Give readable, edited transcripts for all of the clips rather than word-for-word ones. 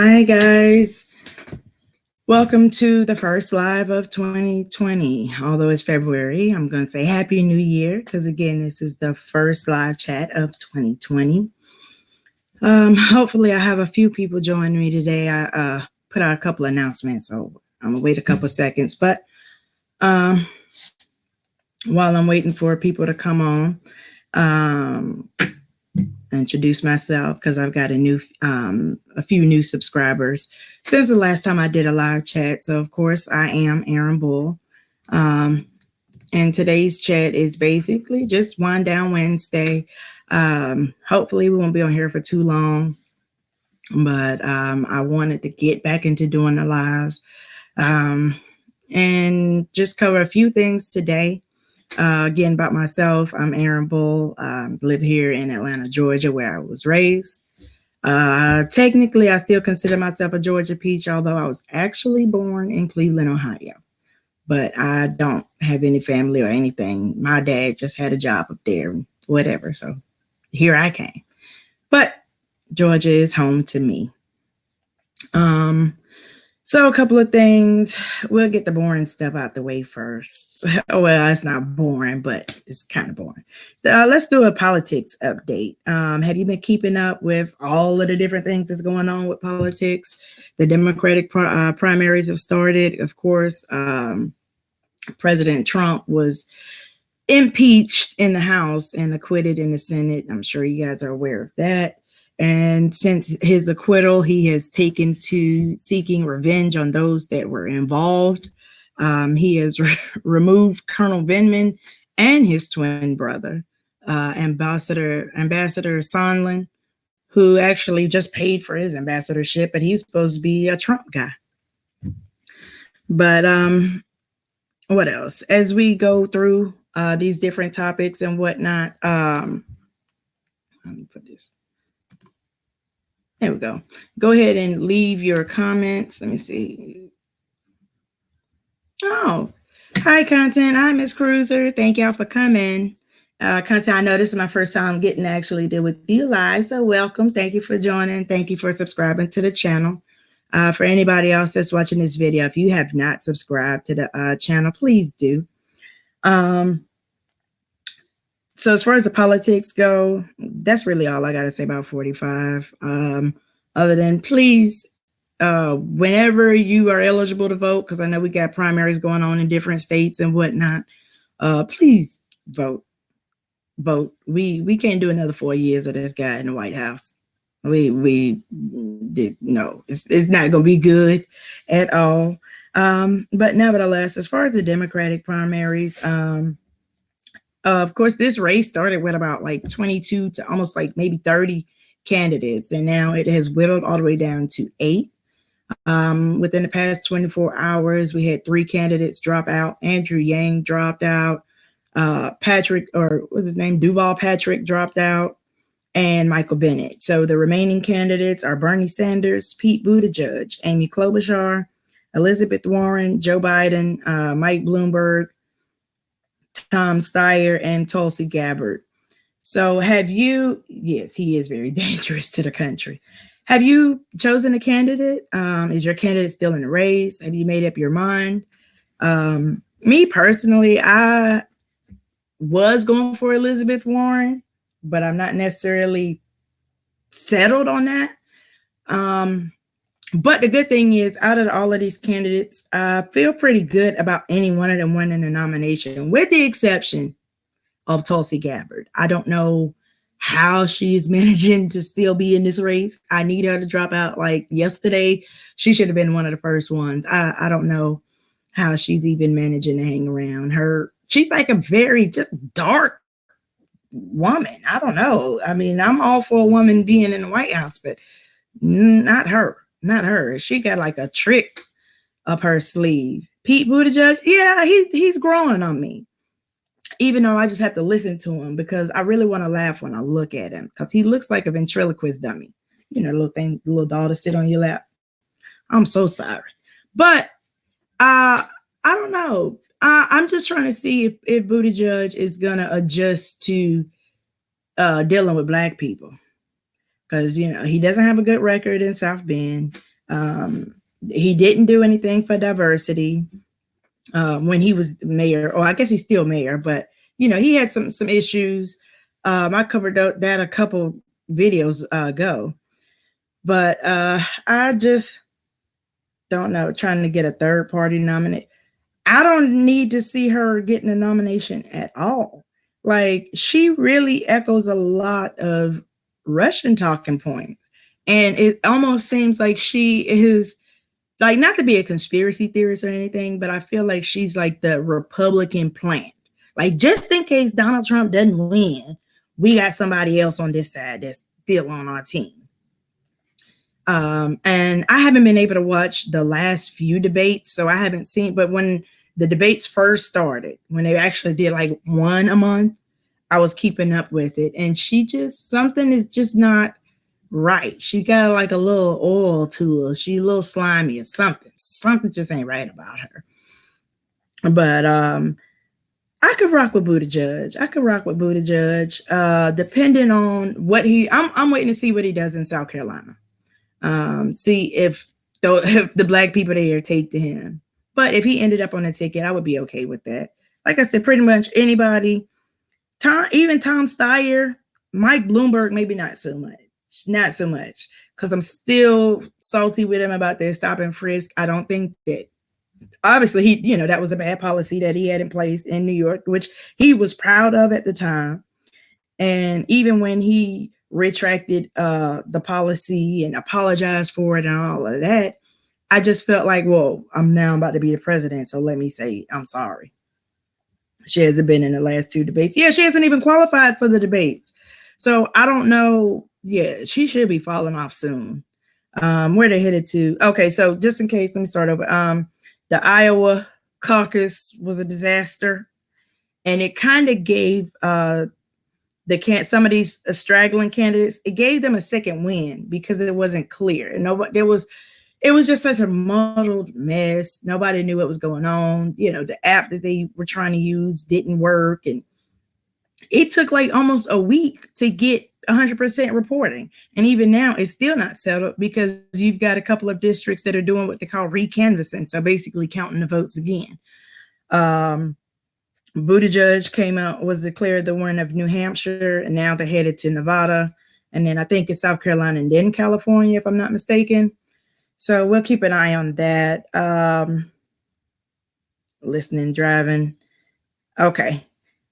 Hi, guys. Welcome to the first live of 2020. Although it's February, I'm going to say Happy New Year because, again, this is the first live chat of 2020. Hopefully, I have a few people join me today. I put out a couple announcements, so I'm going to wait a couple seconds. But while I'm waiting for people to come on, introduce myself because I've got a few new subscribers since the last time I did a live chat. So of course I am Aaron Bull. And today's chat is basically just Wind Down Wednesday. Hopefully we won't be on here for too long, but I wanted to get back into doing the lives and just cover a few things today. Again, about myself, I'm Aaron Bull. Live here in Atlanta, Georgia, where I was raised. Technically, I still consider myself a Georgia peach, although I was actually born in Cleveland, Ohio. But I don't have any family or anything. My dad just had a job up there, whatever. So here I came. But Georgia is home to me. So a couple of things. We'll get the boring stuff out the way first. Well, it's not boring, but it's kind of boring. Let's do a politics update. Have you been keeping up with all of the different things that's going on with politics? The Democratic primaries have started. Of course, President Trump was impeached in the House and acquitted in the Senate. I'm sure you guys are aware of that. And since his acquittal, he has taken to seeking revenge on those that were involved. He has removed Colonel Vindman and his twin brother, Ambassador Sondland, who actually just paid for his ambassadorship, but he's supposed to be a Trump guy. But what else? As we go through these different topics and whatnot, let me put this. There we go. Go ahead and leave your comments. Let me see. Oh, hi, Content. Hi, Miss Cruiser. Thank y'all for coming. Content, I know this is my first time getting to actually deal with you live, so welcome. Thank you for joining. Thank you for subscribing to the channel. For anybody else that's watching this video, if you have not subscribed to the channel, please do. So as far as the politics go, that's really all I got to say about 45. Other than please, whenever you are eligible to vote, because I know we got primaries going on in different states and whatnot, please vote. We can't do another 4 years of this guy in the White House. We did no, it's not going to be good at all. But nevertheless, as far as the Democratic primaries, of course, this race started with about like 22 to almost like maybe 30 candidates, and now it has whittled all the way down to 8. Within the past 24 hours, we had 3 candidates drop out. Andrew Yang dropped out. Patrick, or what's his name? Duval Patrick dropped out, and Michael Bennett. So the remaining candidates are Bernie Sanders, Pete Buttigieg, Amy Klobuchar, Elizabeth Warren, Joe Biden, Mike Bloomberg, Tom Steyer, and Tulsi Gabbard. So have you, yes, he is very dangerous to the country. Have you chosen a candidate? Is your candidate still in the race? Have you made up your mind? Me personally, I was going for Elizabeth Warren, but I'm not necessarily settled on that. But the good thing is, out of all of these candidates, I feel pretty good about any one of them winning the nomination, with the exception of Tulsi Gabbard. I don't know how she's managing to still be in this race. I need her to drop out like yesterday. She should have been one of the first ones. I don't know how she's even managing to hang around. She's like a very just dark woman. I don't know. I mean, I'm all for a woman being in the White House, but not her. Not her. She got like a trick up her sleeve. Pete Buttigieg, yeah, he's growing on me. Even though I just have to listen to him because I really want to laugh when I look at him because he looks like a ventriloquist dummy. You know, the little doll to sit on your lap. I'm so sorry. But I don't know. I'm just trying to see if Buttigieg is going to adjust to dealing with Black people. Because, you know, he doesn't have a good record in South Bend. He didn't do anything for diversity when he was mayor, or I guess he's still mayor, but he had some issues. I covered that a couple videos ago, but I just don't know. Trying to get a third party nominate, I don't need to see her getting a nomination at all. Like, she really echoes a lot of Russian talking points, and it almost seems like she is, like, not to be a conspiracy theorist or anything, but I feel like she's like the Republican plant. Like, just in case Donald Trump doesn't win, we got somebody else on this side that's still on our team. And I haven't been able to watch the last few debates, so I haven't seen, but when the debates first started, when they actually did like one a month, I was keeping up with it. And something is just not right. She got like a little oil to her. She's a little slimy or something. Something just ain't right about her. But I could rock with Buttigieg. Depending on what I'm waiting to see what he does in South Carolina. See if the black people there take to him. But if he ended up on the ticket, I would be okay with that. Like I said, pretty much anybody. Even Tom Steyer, Mike Bloomberg, maybe not so much, because I'm still salty with him about that stop and frisk. I don't think that, obviously, that was a bad policy that he had in place in New York, which he was proud of at the time. And even when he retracted the policy and apologized for it and all of that, I just felt like, well, I'm now about to be the president, so let me say I'm sorry. She hasn't been in the last two debates. Yeah, she hasn't even qualified for the debates. So I don't know. Yeah, she should be falling off soon. Where they headed to? Okay, so just in case, let me start over. The Iowa caucus was a disaster, and it kind of gave some of these straggling candidates, it gave them a second win because it wasn't clear. And it was just such a muddled mess. Nobody knew what was going on. The app that they were trying to use didn't work. And it took like almost a week to get 100% reporting. And even now, it's still not settled because you've got a couple of districts that are doing what they call recanvassing. So basically counting the votes again. Buttigieg was declared the winner of New Hampshire, and now they're headed to Nevada. And then I think it's South Carolina and then California, if I'm not mistaken. So we'll keep an eye on that. Listening, driving. Okay.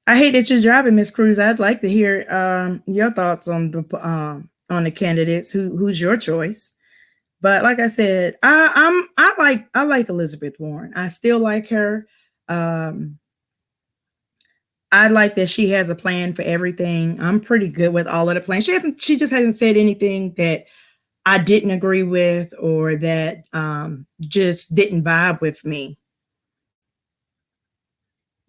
I hate that you're driving, Miss Cruz. I'd like to hear your thoughts on the candidates. Who's your choice? But like I said, I like Elizabeth Warren. I still like her. I like that she has a plan for everything. I'm pretty good with all of the plans. She just hasn't said anything that I didn't agree with or that just didn't vibe with me.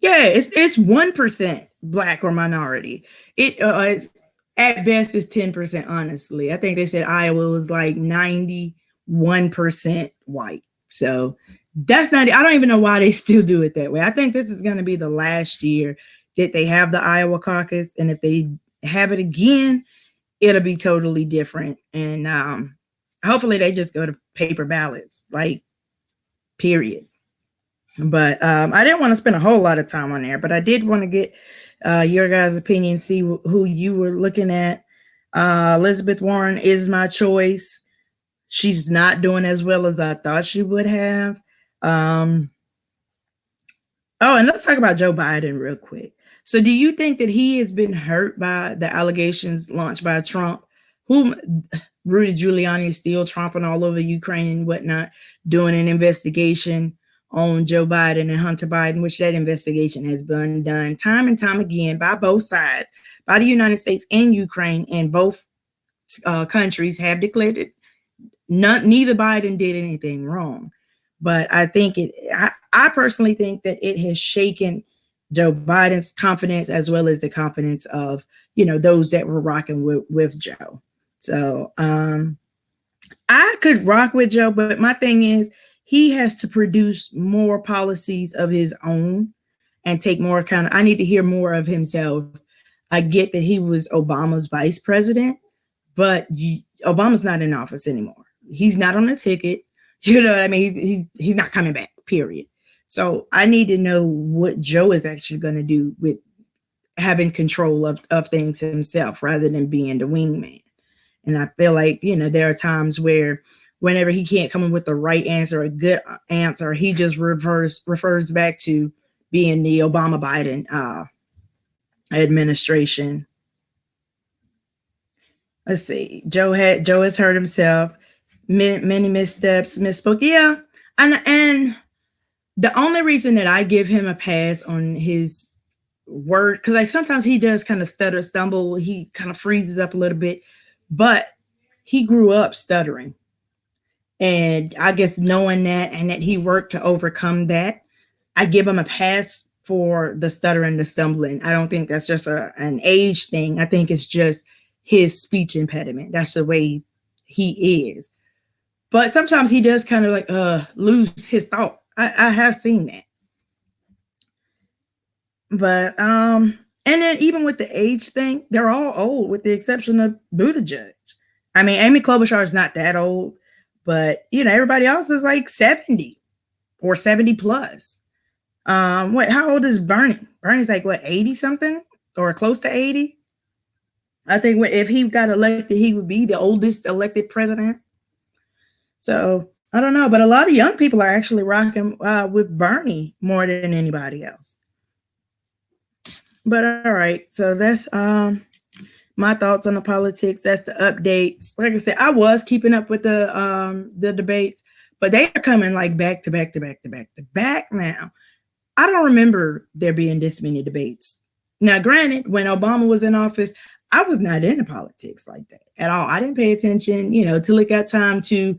Yeah, it's 1% black or minority. It's at best is 10%. Honestly, I think they said Iowa was like 91% white. So that's not. I don't even know why they still do it that way. I think this is going to be the last year that they have the Iowa caucus, and if they have it again, it'll be totally different. And hopefully they just go to paper ballots, like, period. But I didn't want to spend a whole lot of time on there, but I did want to get your guys' opinion, see who you were looking at. Elizabeth Warren is my choice. She's not doing as well as I thought she would have. And let's talk about Joe Biden real quick. So do you think that he has been hurt by the allegations launched by Trump, whom Rudy Giuliani is still tromping all over Ukraine and whatnot, doing an investigation on Joe Biden and Hunter Biden, which that investigation has been done time and time again by both sides, by the United States and Ukraine, and both countries have declared it. Neither Biden did anything wrong. But I think I personally think that it has shaken Joe Biden's confidence as well as the confidence of, those that were rocking with Joe. So I could rock with Joe, but my thing is he has to produce more policies of his own and take more account. I need to hear more of himself. I get that he was Obama's vice president, but Obama's not in office anymore. he's not on the ticket. You know what I mean? He's not coming back, period. So I need to know what Joe is actually going to do with having control of things himself rather than being the wingman. And I feel like, there are times where whenever he can't come up with the right answer, a good answer, he just refers back to being the Obama Biden administration. Let's see. Joe has hurt himself. Many missteps, misspoke. Yeah. And the only reason that I give him a pass on his word, because like sometimes he does kind of stutter, stumble, he kind of freezes up a little bit, but he grew up stuttering. And I guess knowing that and that he worked to overcome that, I give him a pass for the stuttering, the stumbling. I don't think that's just an age thing. I think it's just his speech impediment. That's the way he is. But sometimes he does kind of like lose his thought. I have seen that. But and then even with the age thing, they're all old with the exception of Buttigieg. I mean, Amy Klobuchar is not that old, but everybody else is like 70 or 70 plus. How old is Bernie? Bernie's like what, 80 something or close to 80? I think if he got elected, he would be the oldest elected president. So I don't know, but a lot of young people are actually rocking with Bernie more than anybody else. But all right, so that's my thoughts on the politics. That's the updates. Like I said, I was keeping up with the debates, but they are coming like back to back to back to back to back now. I don't remember there being this many debates. Now, granted, when Obama was in office, I was not into politics like that at all. I didn't pay attention, till it got time to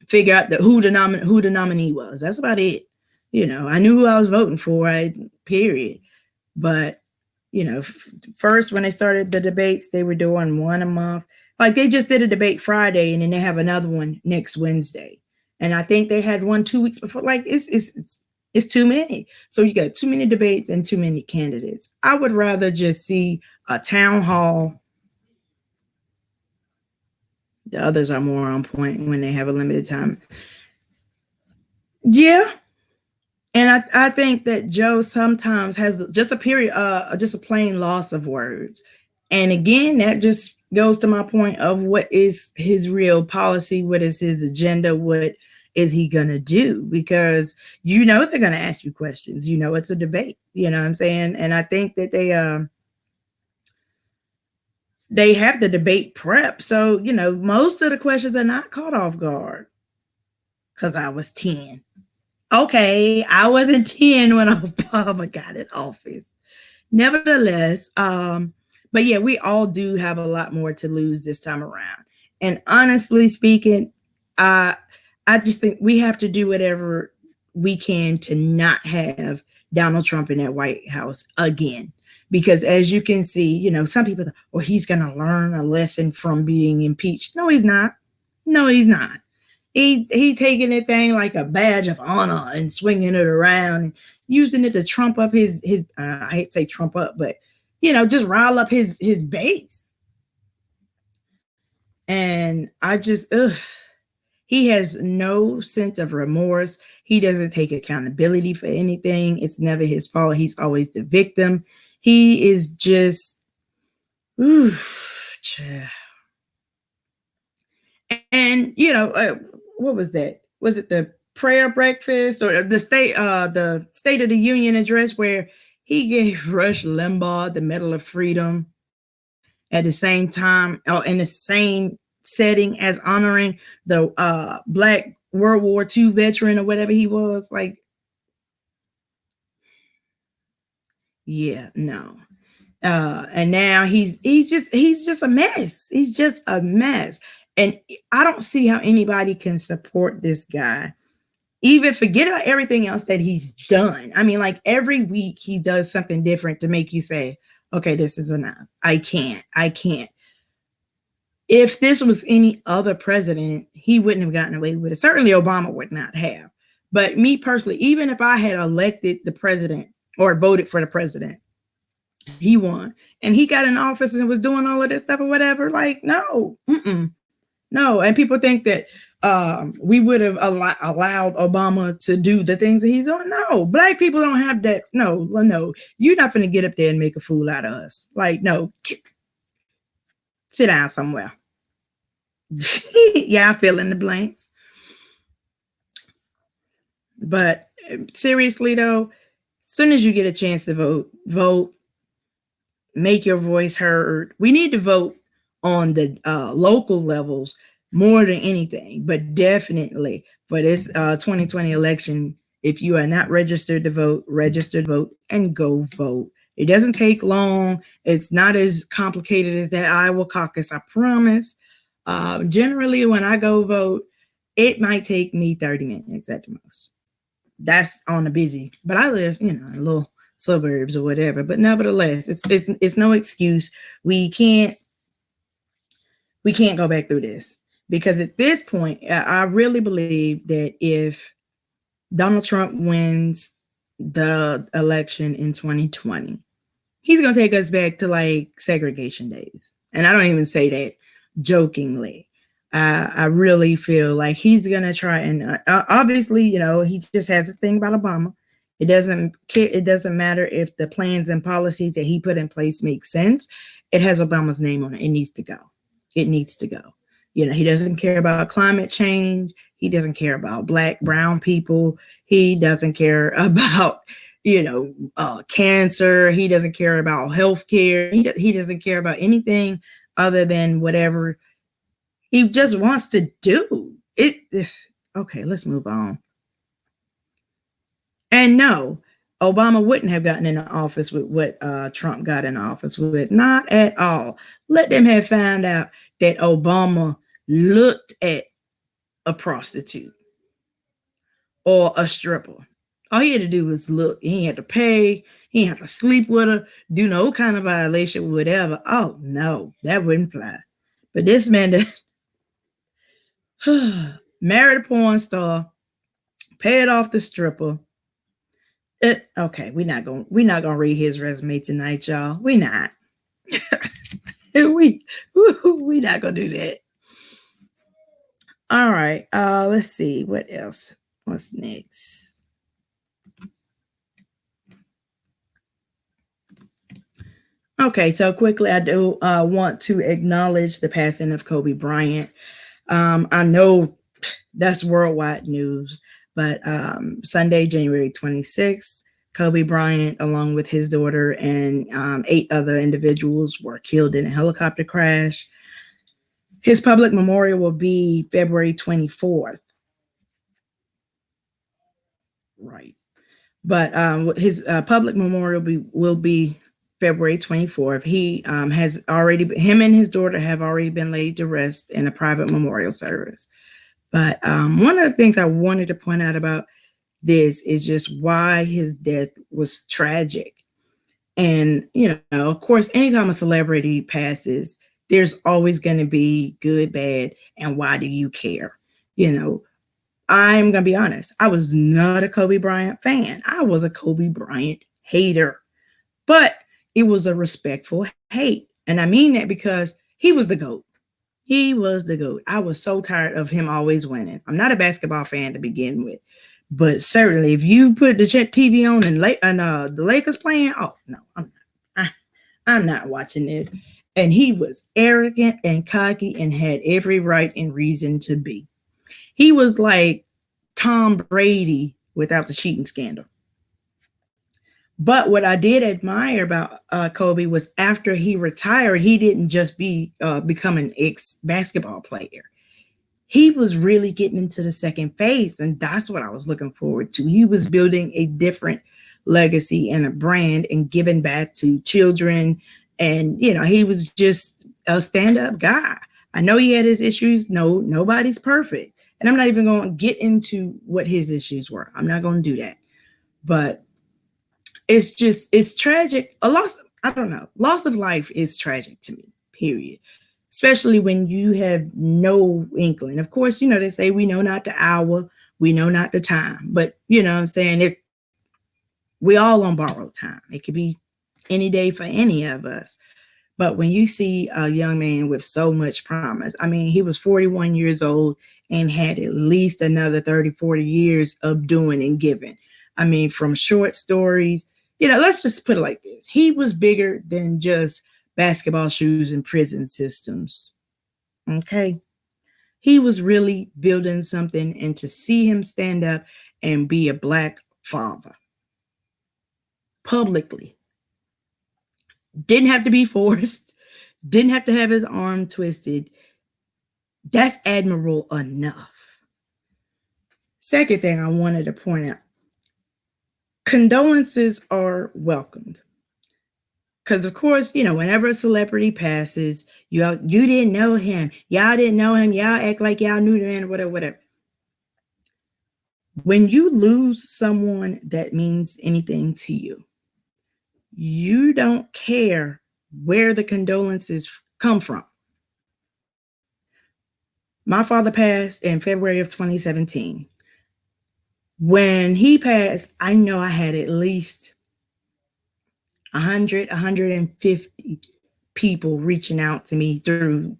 figure out who the nominee was. That's about it. I knew who I was voting for, period. But, first when they started the debates, they were doing one a month. Like they just did a debate Friday and then they have another one next Wednesday. And I think they had one 2 weeks before. Like it's too many. So you got too many debates and too many candidates. I would rather just see a town hall. The others are more on point when they have a limited time. Yeah. And I think that Joe sometimes has just a period, just a plain loss of words. And again, that just goes to my point of what is his real policy? What is his agenda? What is he going to do? Because, they're going to ask you questions. It's a debate. You know what I'm saying? And I think that they have the debate prep. So, most of the questions are not caught off guard. Because I was 10. Okay, I wasn't 10 when Obama got in office. Nevertheless, but yeah, we all do have a lot more to lose this time around. And honestly speaking, I just think we have to do whatever we can to not have Donald Trump in that White House again. Because as you can see, some people, he's going to learn a lesson from being impeached. No, he's not. No, he's not. He taking that thing like a badge of honor and swinging it around and using it to trump up his I hate to say trump up, but just rile up his base. And I just he has no sense of remorse. He doesn't take accountability for anything. It's never his fault. He's always the victim. He is just and what was that? Was it the prayer breakfast or the State of the Union address where he gave Rush Limbaugh the Medal of Freedom at the same time, in the same setting as honoring the Black World War II veteran or whatever he was? Like, yeah, no. And now he's just a mess. He's just a mess. And I don't see how anybody can support this guy. Even forget about everything else that he's done. I mean, like every week he does something different to make you say, okay, this is enough. I can't. If this was any other president, he wouldn't have gotten away with it. Certainly Obama would not have. But me personally, even if I had elected the president or voted for the president, he won and he got in office and was doing all of this stuff or whatever, like, no, No, and people think that we would have allowed Obama to do the things that he's doing. No, black people don't have that. No, no, you're not going to get up there and make a fool out of us. Like, no, sit down somewhere. Yeah, I fill in the blanks. But seriously, though, as soon as you get a chance to vote, vote, make your voice heard. We need to vote on the local levels more than anything, but definitely for this 2020 election, if you are not registered to vote, register to vote and go vote. It doesn't take long. It's not as complicated as that Iowa caucus, I promise. Generally, when I go vote, it might take me 30 minutes at the most. That's on the busy, but I live, in a little suburbs or whatever. But nevertheless, it's no excuse. We can't go back through this, because at this point, I really believe that if Donald Trump wins the election in 2020, he's going to take us back to like segregation days. And I don't even say that jokingly. I really feel like he's going to try and obviously, he just has this thing about Obama. It doesn't care. It doesn't matter if the plans and policies that he put in place make sense. It has Obama's name on it. It needs to go. It needs to go. He doesn't care about climate change. He doesn't care about black, brown people. He doesn't care about, cancer. He doesn't care about healthcare. He doesn't care about anything other than whatever he just wants to do. Okay, let's move on. And no, Obama wouldn't have gotten in office with what Trump got in office with. Not at all. Let them have found out that Obama looked at a prostitute or a stripper. All he had to do was look. He had to pay. He had to sleep with her, do no kind of violation, whatever. Oh, no, that wouldn't fly. But this man that married a porn star, paid off the stripper. Okay, we're not gonna read his resume tonight, y'all. We not. we not gonna do that. All right. Let's see what else. What's next? Okay, so quickly, I do want to acknowledge the passing of Kobe Bryant. I know that's worldwide news, but Sunday, January 26th, Kobe Bryant, along with his daughter and 8 other individuals, were killed in a helicopter crash. His public memorial will be February 24th. Right. But his public memorial will be February 24th. He him and his daughter have already been laid to rest in a private memorial service. But one of the things I wanted to point out about this is just why his death was tragic. And, of course, anytime a celebrity passes, there's always going to be good, bad, and why do you care? I'm going to be honest. I was not a Kobe Bryant fan. I was a Kobe Bryant hater. But it was a respectful hate. And I mean that because he was the GOAT. He was the GOAT. I was so tired of him always winning. I'm not a basketball fan to begin with. But certainly, if you put the TV on and the Lakers playing, oh, no, I'm not watching this. And he was arrogant and cocky and had every right and reason to be. He was like Tom Brady without the cheating scandal. But what I did admire about Kobe was after he retired, he didn't just become an ex-basketball player. He was really getting into the second phase, and that's what I was looking forward to. He was building a different legacy and a brand and giving back to children. And, he was just a stand-up guy. I know he had his issues. No, nobody's perfect. And I'm not even going to get into what his issues were. I'm not going to do that. But it's tragic. Loss of life is tragic to me, period. Especially when you have no inkling. Of course, they say we know not the hour, we know not the time. But, what I'm saying, we all on borrowed time. It could be any day for any of us. But when you see a young man with so much promise, I mean, he was 41 years old and had at least another 30, 40 years of doing and giving. I mean, from short stories, let's just put it like this. He was bigger than just basketball shoes and prison systems. Okay. He was really building something, and to see him stand up and be a Black father publicly, didn't have to be forced, didn't have to have his arm twisted. That's admirable enough. Second thing I wanted to point out, condolences are welcomed. Because of course, whenever a celebrity passes, you didn't know him. Y'all didn't know him. Y'all act like y'all knew the man, whatever, whatever. When you lose someone that means anything to you, you don't care where the condolences come from. My father passed in February of 2017. When he passed, I know I had at least 100, 150 people reaching out to me through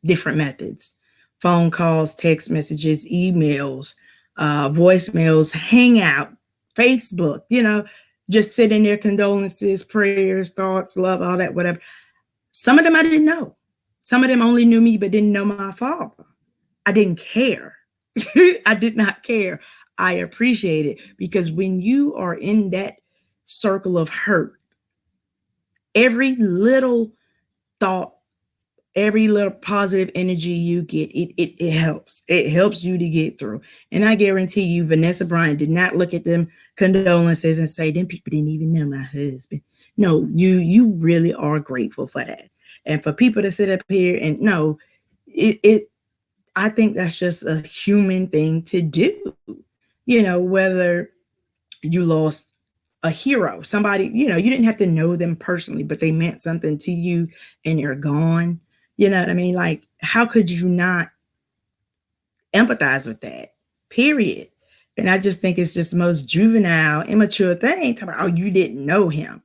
different methods: phone calls, text messages, emails, voicemails, hangout, Facebook, just sitting there, condolences, prayers, thoughts, love, all that, whatever. Some of them I didn't know. Some of them only knew me but didn't know my father. I didn't care. I did not care. I appreciate it, because when you are in that circle of hurt, every little thought, every little positive energy you get, it helps. It helps you to get through. And I guarantee you, Vanessa Bryant did not look at them condolences and say, them people didn't even know my husband. No, you really are grateful for that. And for people to sit up here and no, I think that's just a human thing to do. Whether you lost a hero, somebody, you didn't have to know them personally, but they meant something to you and they're gone. You know what I mean? Like, how could you not empathize with that? Period. And I just think it's just the most juvenile, immature thing. Talk about, oh, you didn't know him.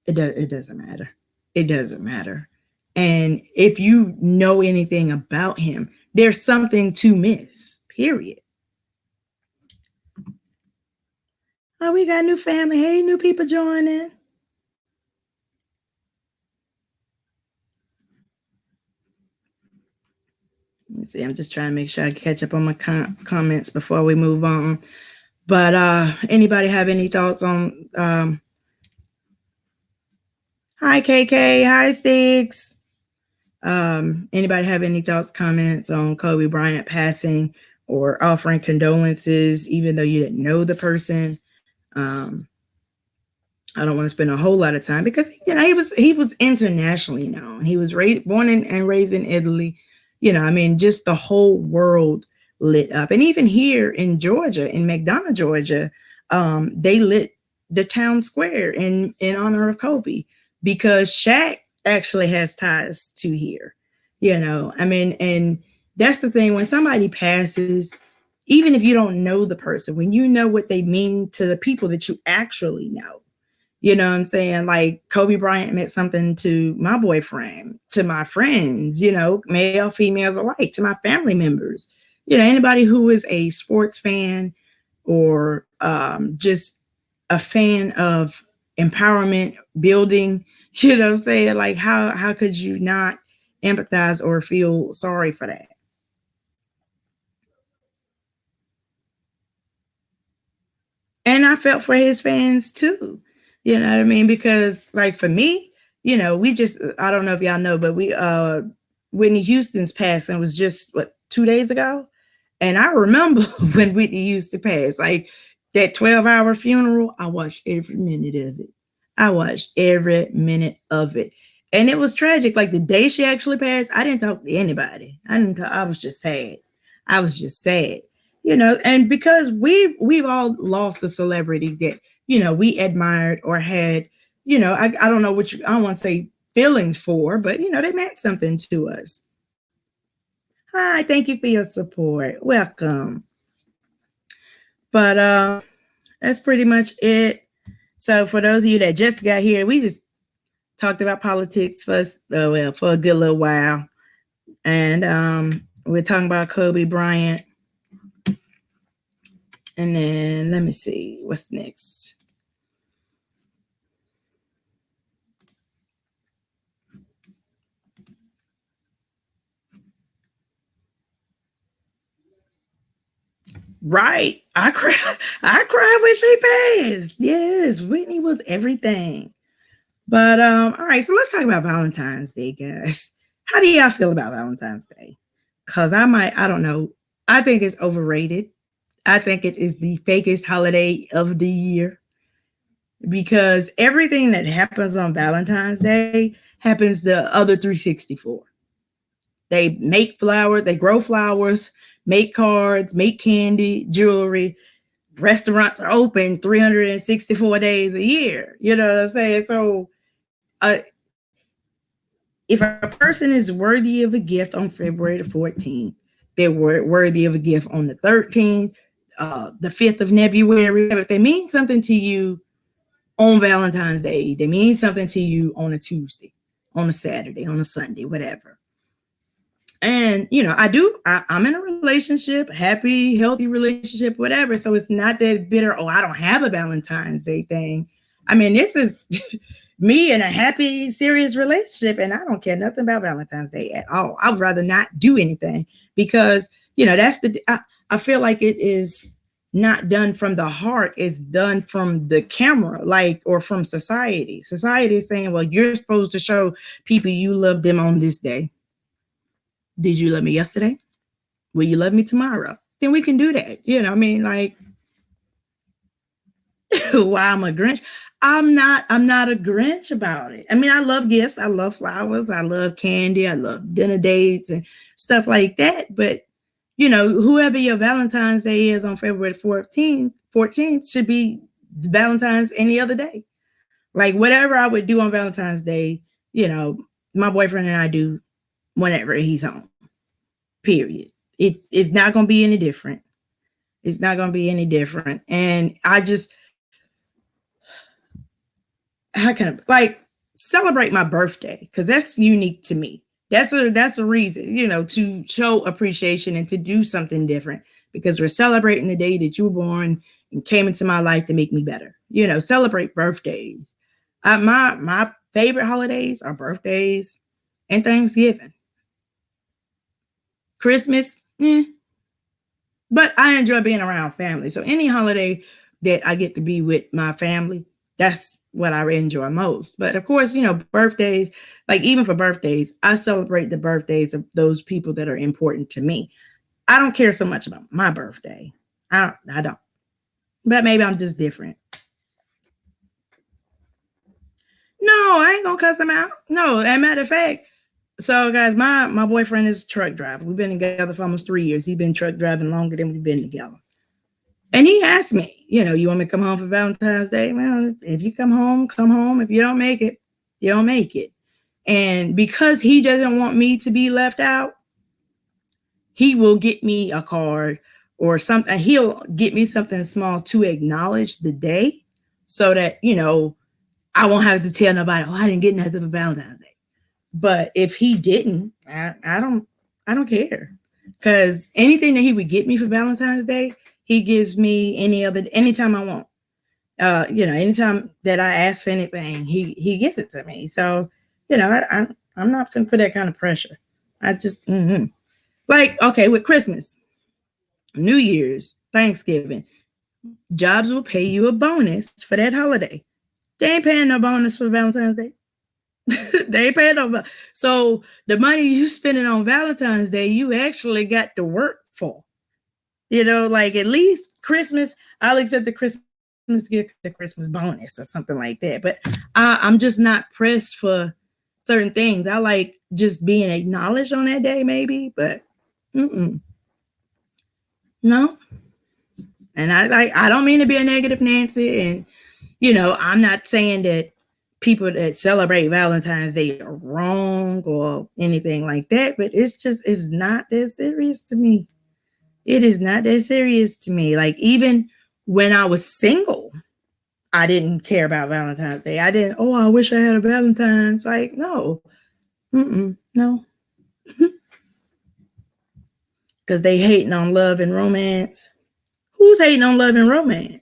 It doesn't matter. It doesn't matter. And if you know anything about him, there's something to miss. Period. Oh, we got new family. Hey, new people joining. Let me see. I'm just trying to make sure I catch up on my comments before we move on. But anybody have any thoughts on? Hi, KK. Hi, Sticks. Anybody have any thoughts, comments on Kobe Bryant passing, or offering condolences, even though you didn't know the person? I don't want to spend a whole lot of time, because he was internationally known. He was born and raised in Italy. I mean, just the whole world lit up. And even here in Georgia, in McDonough, Georgia, they lit the town square in honor of Kobe, because Shaq actually has ties to here. I mean, and that's the thing. When somebody passes, even if you don't know the person, when you know what they mean to the people that you actually know, you know what I'm saying? Like, Kobe Bryant meant something to my boyfriend, to my friends, male, females alike, to my family members, anybody who is a sports fan, or just a fan of empowerment, building, you know what I'm saying? Like, how could you not empathize or feel sorry for that? And I felt for his fans too. You know what I mean? Because, like, for me, we just, I don't know if y'all know, but Whitney Houston's passing was just 2 days ago. And I remember when Whitney used to pass, like that 12-hour funeral, I watched every minute of it. I watched every minute of it. And it was tragic. Like, the day she actually passed, I didn't talk to anybody. I was just sad. I was just sad. And because we've all lost a celebrity that, we admired or had, I don't know what I don't want to say feelings for, but they meant something to us. Hi, thank you for your support. Welcome. But that's pretty much it. So for those of you that just got here, we just talked about politics for well, for a good little while, and we're talking about Kobe Bryant, and then let me see what's next. Right, I cried. I cried when she passed. Yes, Whitney was everything. But all right, so let's talk about Valentine's Day, guys. How do y'all feel about Valentine's Day? Cause I don't know. I think it's overrated. I think it is the fakest holiday of the year because everything that happens on Valentine's Day happens the other 364. They make flowers, they grow flowers, make cards, make candy, jewelry. Restaurants are open 364 days a year. You know what I'm saying? So uh, if a person is worthy of a gift on February the 14th, they're worthy of a gift on the 13th, the 5th of February. If they mean something to you on Valentine's Day, they mean something to you on a Tuesday, on a Saturday, on a Sunday, whatever. And I'm in a relationship, happy, healthy relationship, whatever. So it's not that bitter, oh, I don't have a Valentine's Day thing. I mean, this is me in a happy, serious relationship, and I don't care nothing about Valentine's Day at all. I would rather not do anything because, I feel like it is not done from the heart. It's done from the camera, like, or from society. Society is saying, well, you're supposed to show people you love them on this day. Did you love me yesterday? Will you love me tomorrow? Then we can do that. I mean, like, why I'm a Grinch? I'm not a Grinch about it. I mean, I love gifts, I love flowers, I love candy, I love dinner dates and stuff like that. But whoever your Valentine's Day is on February 14th should be Valentine's any other day. Like whatever I would do on Valentine's Day, my boyfriend and I do whenever he's home. Period. It's not gonna be any different. It's not gonna be any different. And I just how can like celebrate my birthday because that's unique to me. That's a reason, to show appreciation and to do something different because we're celebrating the day that you were born and came into my life to make me better. Celebrate birthdays. My favorite holidays are birthdays and Thanksgiving. Christmas, but I enjoy being around family. So any holiday that I get to be with my family, that's what I enjoy most. But of course, birthdays, like even for birthdays, I celebrate the birthdays of those people that are important to me. I don't care so much about my birthday. I don't. But maybe I'm just different. No, I ain't gonna cuss them out. No, as a matter of fact, so guys, my boyfriend is a truck driver. We've been together for almost 3 years. He's been truck driving longer than we've been together. And he asked me, you want me to come home for Valentine's Day? Well, if you come home, come home. If you don't make it, you don't make it. And because he doesn't want me to be left out, he will get me a card or something. He'll get me something small to acknowledge the day so that, I won't have to tell nobody, oh, I didn't get nothing for Valentine's Day. But if he didn't, I don't care. Because anything that he would get me for Valentine's Day, he gives me anytime I want. Anytime that I ask for anything, he gives it to me. So, I'm not gonna put that kind of pressure. I just like okay with Christmas, New Year's, Thanksgiving, jobs will pay you a bonus for that holiday. They ain't paying no bonus for Valentine's Day. They ain't paying no. So the money you spending on Valentine's Day, you actually got to work for. Like at least Christmas, I'll accept the Christmas gift, the Christmas bonus or something like that. But I'm just not pressed for certain things. I like just being acknowledged on that day, maybe, but no. And I don't mean to be a negative Nancy, and I'm not saying that people that celebrate Valentine's Day are wrong or anything like that, but it's not that serious to me. It is not that serious to me. Like even when I was single, I didn't care about Valentine's Day. I didn't, oh, I wish I had a Valentine's. Like, no. No. Because they hating on love and romance. Who's hating on love and romance?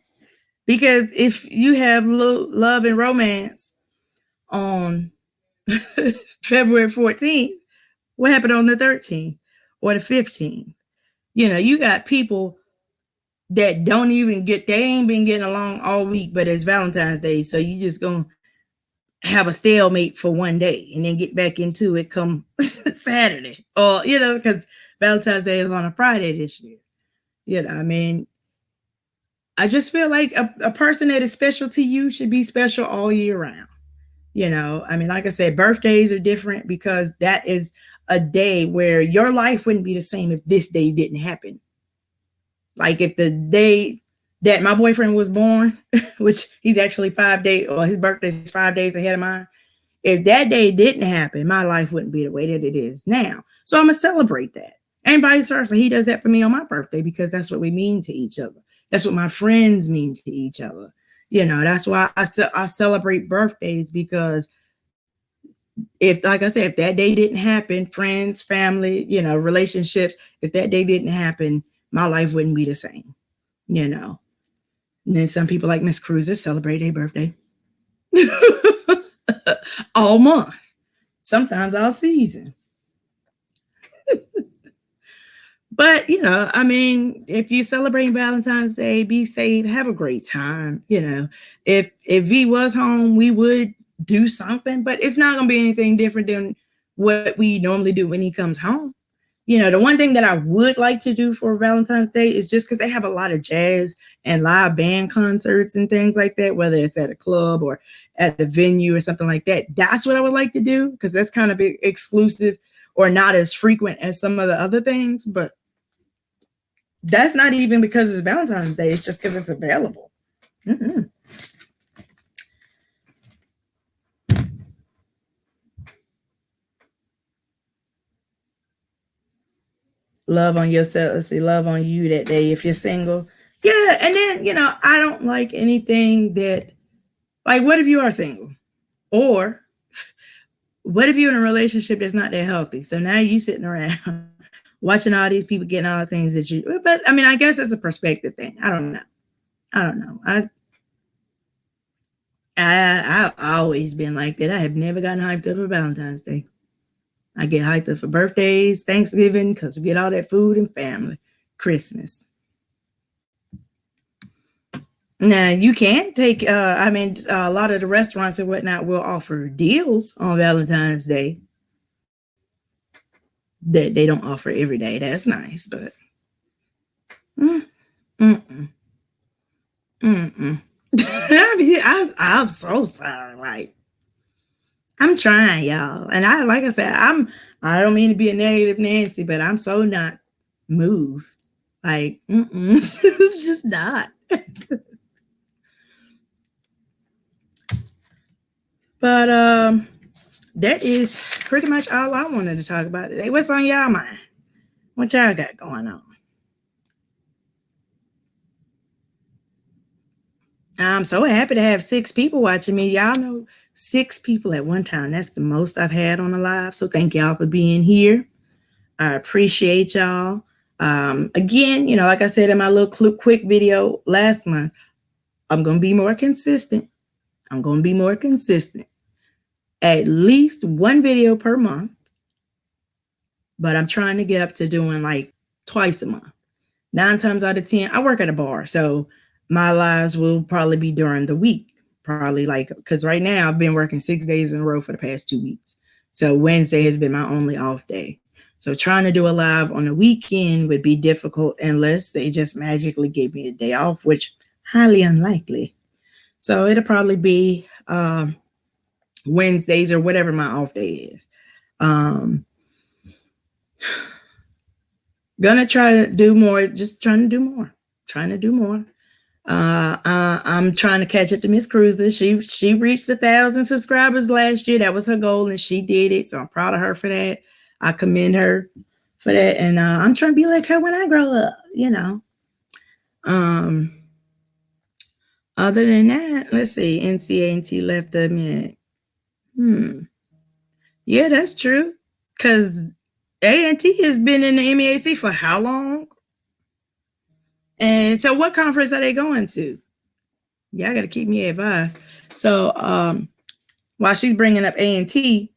Because if you have love and romance on February 14th, what happened on the 13th or the 15th? You got people that don't even they ain't been getting along all week, but it's Valentine's Day. So you just gonna have a stalemate for one day and then get back into it come Saturday. Or, because Valentine's Day is on a Friday this year. I mean, I just feel like a person that is special to you should be special all year round. I mean, like I said, birthdays are different because that is a day where your life wouldn't be the same if this day didn't happen. Like if the day that my boyfriend was born, which he's actually 5 days, or his birthday is 5 days ahead of mine. If that day didn't happen, my life wouldn't be the way that it is now. So I'm going to celebrate that. And vice versa. He does that for me on my birthday because that's what we mean to each other. That's what my friends mean to each other. That's why I celebrate birthdays, because if, like I said, if that day didn't happen, friends, family, relationships, if that day didn't happen, my life wouldn't be the same, And then some people like Miss Cruiser celebrate their birthday all month, sometimes all season. But, I mean, if you celebrate Valentine's Day, be safe, have a great time. If V was home, we would do something, but it's not going to be anything different than what we normally do when he comes home. The one thing that I would like to do for Valentine's Day is just because they have a lot of jazz and live band concerts and things like that, whether it's at a club or at a venue or something like that. That's what I would like to do, because that's kind of exclusive or not as frequent as some of the other things. But that's not even because it's Valentine's Day. It's just because it's available. Love on yourself. Let's see, love on you that day if you're single. Yeah, and then, I don't like anything that, like, what if you are single? Or what if you're in a relationship that's not that healthy? So now you sitting around watching all these people getting all the things that you, but I mean, I guess it's a perspective thing. I don't know. I've always been like that. I have never gotten hyped up for Valentine's Day. I get hyped up for birthdays, Thanksgiving, because we get all that food and family, Christmas. Now, you can't take, a lot of the restaurants and whatnot will offer deals on Valentine's Day that they don't offer every day. That's nice, but I mean, I'm so sorry. Like, I'm trying, y'all. And like I said, I don't mean to be a negative Nancy, but I'm so not moved. Like, just not. But that is pretty much all I wanted to talk about today. What's on y'all mind? What y'all got going on? I'm so happy to have 6 people watching me. Y'all know 6 people at one time. That's the most I've had on a live. So thank y'all for being here. I appreciate y'all. Again, like I said in my little quick video last month, I'm going to be more consistent. At least 1 video per month. But I'm trying to get up to doing like twice a month. 9 times out of 10, I work at a bar. So my lives will probably be during the week. Probably because right now I've been working 6 days in a row for the past 2 weeks. So Wednesday has been my only off day. So trying to do a live on the weekend would be difficult unless they just magically gave me a day off, which highly unlikely. So it'll probably be Wednesdays or whatever my off day is. Gonna try to do more, just trying to do more. I'm trying to catch up to Miss Cruiser. She reached 1,000 subscribers last year. That was her goal, and she did it. So I'm proud of her for that. I commend her for that. And I'm trying to be like her when I grow up, Other than that, let's see. NCAA left them in. Yeah, that's true. Because A&T has been in the MEAC for how long? And so what conference are they going to? Yeah, I got to keep me advised. So while she's bringing up A&T,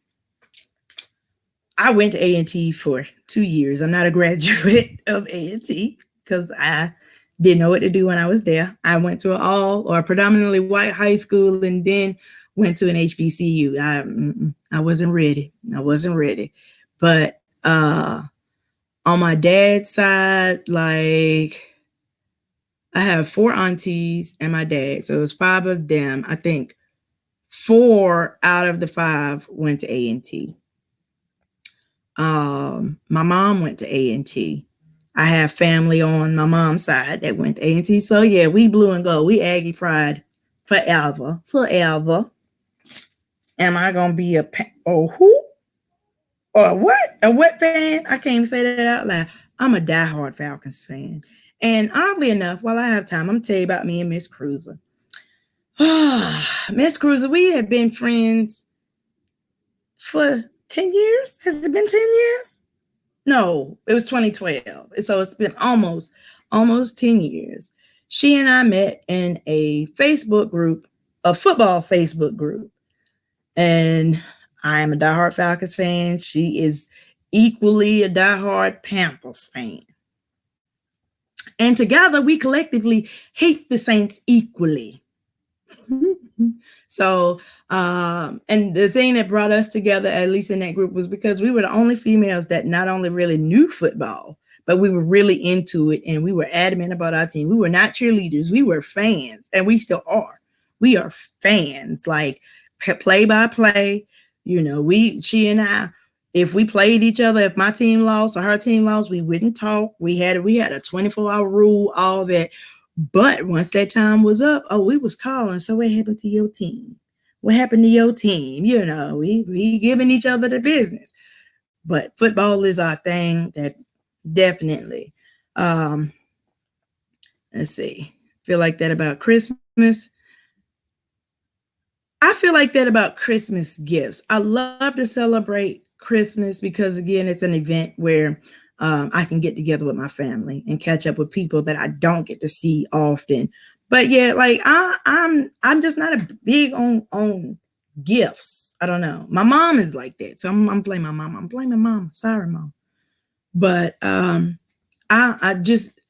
I went to A&T for 2 years. I'm not a graduate of A&T because I didn't know what to do when I was there. I went to an all or predominantly white high school and then went to an HBCU. I wasn't ready. I wasn't ready. But on my dad's side, like I have 4 aunties and my dad. So it was 5 of them. I think 4 out of the 5 went to A&T. My mom went to A&T. I have family on my mom's side that went to A&T. So yeah, we blue and gold. We Aggie pride forever, forever. Am I gonna be a who or what? A what fan? I can't even say that out loud. I'm a diehard Falcons fan. And oddly enough, while I have time, I'm gonna tell you about me and Miss Cruiser. Miss Cruiser, we have been friends for 10 years. Has it been 10 years? No, it was 2012. So it's been almost 10 years. She and I met in a Facebook group, a football Facebook group. And I am a diehard Falcons fan. She is equally a diehard Panthers fan. And together we collectively hate the Saints equally. So, and the thing that brought us together, at least in that group, was because we were the only females that not only really knew football, but we were really into it and we were adamant about our team. We were not cheerleaders, we were fans, and we still are. We are fans, like play by play. You know, she and I, if we played each other, if my team lost or her team lost, we wouldn't talk. We had a 24-hour rule, all that. But once that time was up, we was calling. So what happened to your team? What happened to your team? You know, we giving each other the business. But football is our thing. That definitely. Let's see. Feel like that about Christmas. I feel like that about Christmas gifts. I love to celebrate Christmas because, again, it's an event where I can get together with my family and catch up with people that I don't get to see often. But yeah, like I'm just not a big on gifts. I don't know. My mom is like that, so I'm blaming my mom. I'm blaming mom. Sorry, mom. But I just,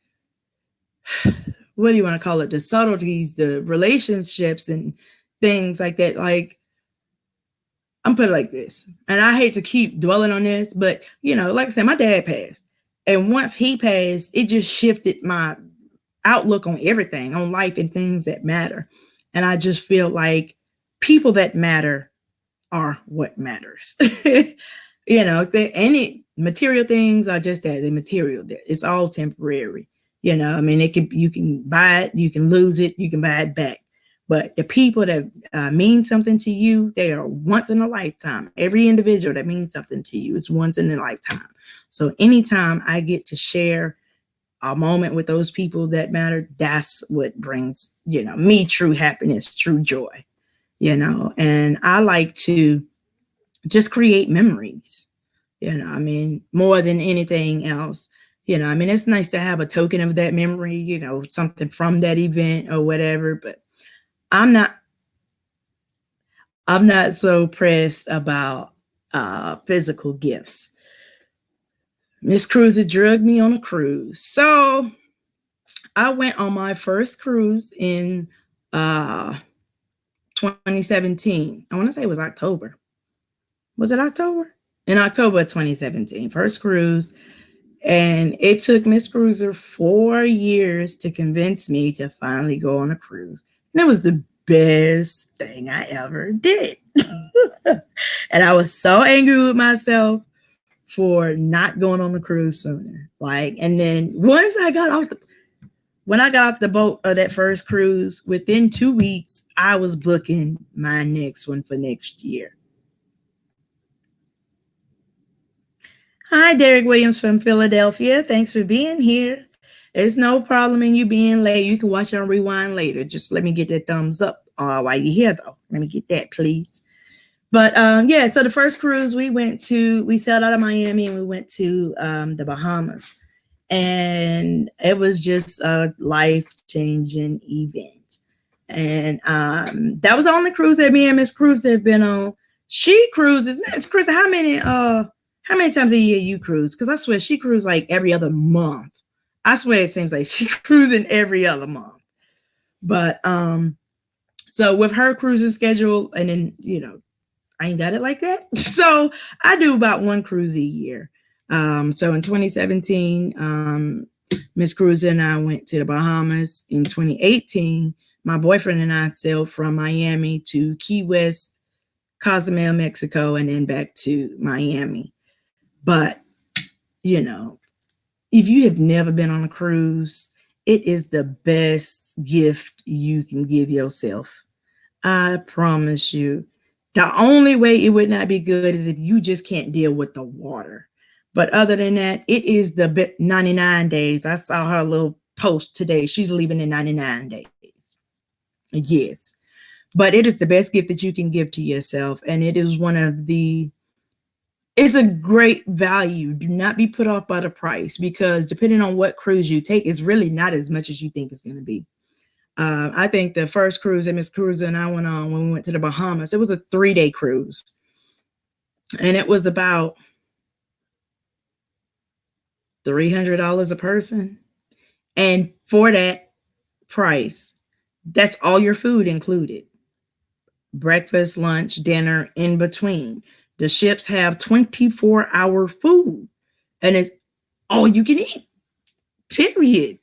what do you want to call it? The subtleties, the relationships, and things like that. Like, I'm put it like this, and I hate to keep dwelling on this, but you know, like I said, my dad passed, and once he passed, it just shifted my outlook on everything, on life and things that matter. And I just feel like people that matter are what matters. You know, any material things are just that, the material. It's all temporary. You know, I mean, you can buy it, you can lose it, you can buy it back. But the people that mean something to you, they are once in a lifetime. Every individual that means something to you is once in a lifetime. So anytime I get to share a moment with those people that matter, that's what brings, you know, me true happiness, true joy, you know. And I like to just create memories, you know, I mean, more than anything else. You know, I mean, it's nice to have a token of that memory, you know, something from that event or whatever, but I'm not so pressed about physical gifts. Miss Cruiser drugged me on a cruise. So I went on my first cruise in 2017. I want to say it was October. Was it October? In October of 2017, first cruise. And it took Miss Cruiser 4 years to convince me to finally go on a cruise. And it was the best thing I ever did. And I was so angry with myself for not going on the cruise sooner. Like, and then once I got off when I got off the boat of that first cruise, within 2 weeks, I was booking my next one for next year. Hi, Derek Williams from Philadelphia. Thanks for being here. It's no problem in you being late. You can watch it on rewind later. Just let me get that thumbs up while you're here, though. Let me get that, please. But yeah, so the first cruise we sailed out of Miami and we went to the Bahamas. And it was just a life-changing event. And that was the only cruise that me and Miss Cruz have been on. She cruises, Miss Cruz, how many times a year you cruise? Because I swear she cruises like every other month. I swear it seems like she cruising every other month. But so with her cruising schedule, and then I ain't got it like that. So I do about one cruise a year. So in 2017, Miss Cruz and I went to the Bahamas. In 2018, my boyfriend and I sailed from Miami to Key West, Cozumel, Mexico, and then back to Miami. But, if you have never been on a cruise, it is the best gift you can give yourself. I promise you. The only way it would not be good is if you just can't deal with the water. But other than that, it is the 99 days. I saw her little post today. She's leaving in 99 days. Yes. But it is the best gift that you can give to yourself. And it is it's a great value. Do not be put off by the price, because depending on what cruise you take, it's really not as much as you think it's going to be. I think the first cruise that Miss Cruz and I went on when we went to the Bahamas, it was a 3-day cruise. And it was about $300 a person. And for that price, that's all your food included. Breakfast, lunch, dinner, in between. The ships have 24-hour food, and it's all you can eat, period.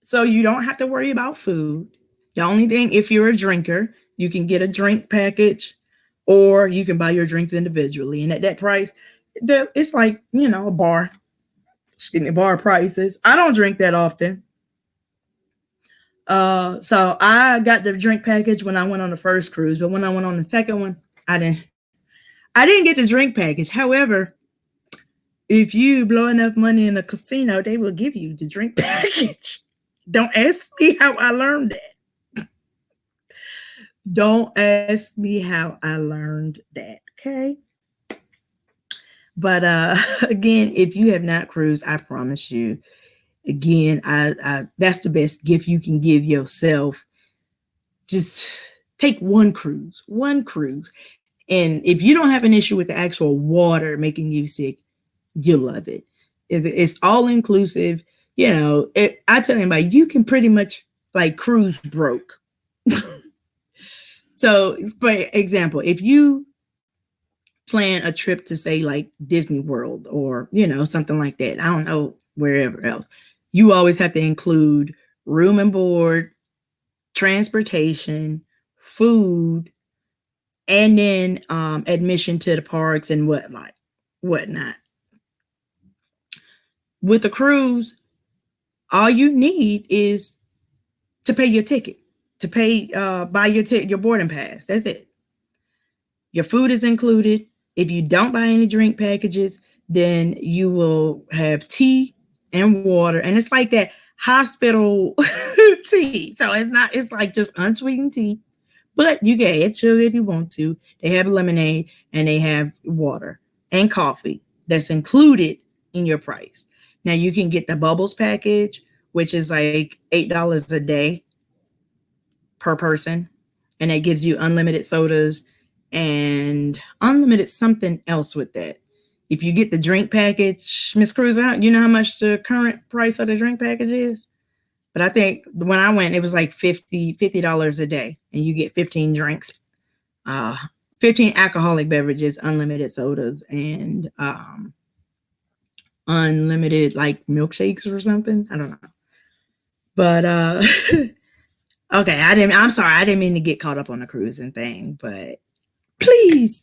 So you don't have to worry about food. The only thing, if you're a drinker, you can get a drink package, or you can buy your drinks individually. And at that price, it's like, a bar. Bar prices. I don't drink that often. So I got the drink package when I went on the first cruise, but when I went on the second one, I didn't get the drink package. However, if you blow enough money in a casino, they will give you the drink package. Don't ask me how I learned that. Don't ask me how I learned that. Okay. But again, if you have not cruised, I promise you, again, I that's the best gift you can give yourself. Just take one cruise. And if you don't have an issue with the actual water making you sick, you'll love it. It's all inclusive. I tell anybody, you can pretty much like cruise broke. So, for example, if you plan a trip to, say, like Disney World or, something like that, I don't know, wherever else, you always have to include room and board, transportation, food, and then admission to the parks and whatnot. With a cruise, all you need is to pay your ticket, to pay, buy your boarding pass. That's it. Your food is included. If you don't buy any drink packages, then you will have tea and water. And it's like that hospital tea. So it's like just unsweetened tea, but you can add sugar if you want to. They have lemonade and they have water and coffee that's included in your price. Now you can get the bubbles package, which is like $8 a day per person. And it gives you unlimited sodas and unlimited something else with that. If you get the drink package, Miss Cruz, you know how much the current price of the drink package is? But I think when I went, it was like $50 a day, and you get 15 drinks, 15 alcoholic beverages, unlimited sodas, and unlimited like milkshakes or something. I don't know. But okay, I'm sorry, I didn't mean to get caught up on the cruising thing, but please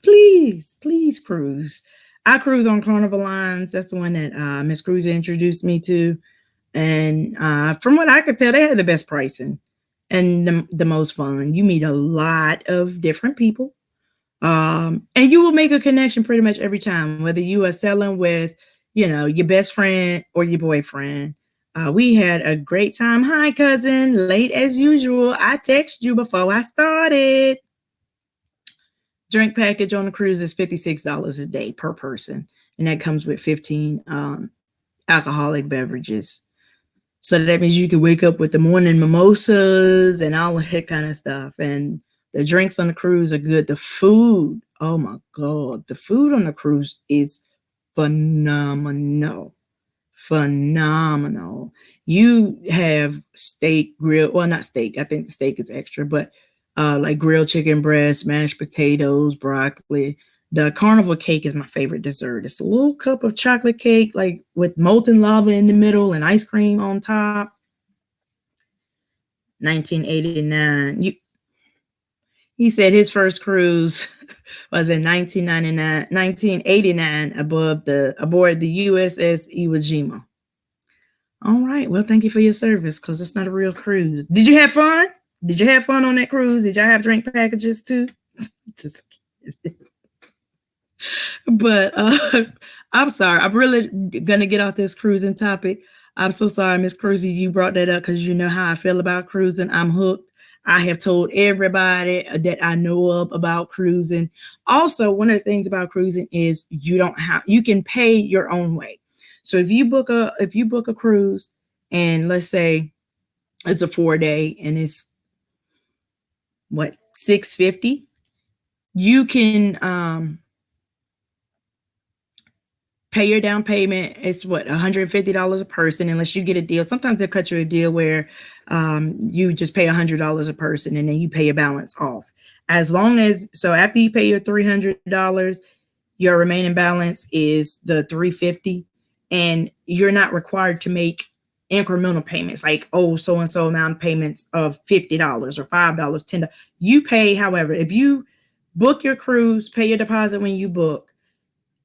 cruise. I cruise on Carnival Lines. That's the one that Miss Cruz introduced me to. And from what I could tell, they had the best pricing and the most fun. You meet a lot of different people. And you will make a connection pretty much every time, whether you are selling with, your best friend or your boyfriend. We had a great time. Hi, cousin. Late as usual. I texted you before I started. Drink package on the cruise is $56 a day per person, and that comes with 15 alcoholic beverages. So that means you can wake up with the morning mimosas and all of that kind of stuff. And the drinks on the cruise are good. The food, oh my God, the food on the cruise is phenomenal. Phenomenal. You have steak, grill, well, not steak. I think the steak is extra, but like grilled chicken breast, mashed potatoes, broccoli. The carnival cake is my favorite dessert. It's a little cup of chocolate cake, like with molten lava in the middle and ice cream on top. 1989. He said his first cruise was in 1989 aboard the USS Iwo Jima. All right. Well, thank you for your service, because it's not a real cruise. Did you have fun? Did you have fun on that cruise? Did y'all have drink packages too? Just kidding. But I'm sorry. I'm really gonna get off this cruising topic. I'm so sorry, Miss Cruzy, you brought that up, because you know how I feel about cruising. I'm hooked. I have told everybody that I know of about cruising. Also, one of the things about cruising is you can pay your own way. So if you book a cruise, and let's say it's a 4-day and it's what, $650, you can pay your down payment. It's what, $150 a person, unless you get a deal. Sometimes they'll cut you a deal where you just pay $100 a person, and then you pay your balance off. So after you pay your $300, your remaining balance is the $350, and you're not required to make incremental payments like, oh, so and so amount of payments of $50 or $5, $10. You pay, however, if you book your cruise, pay your deposit when you book,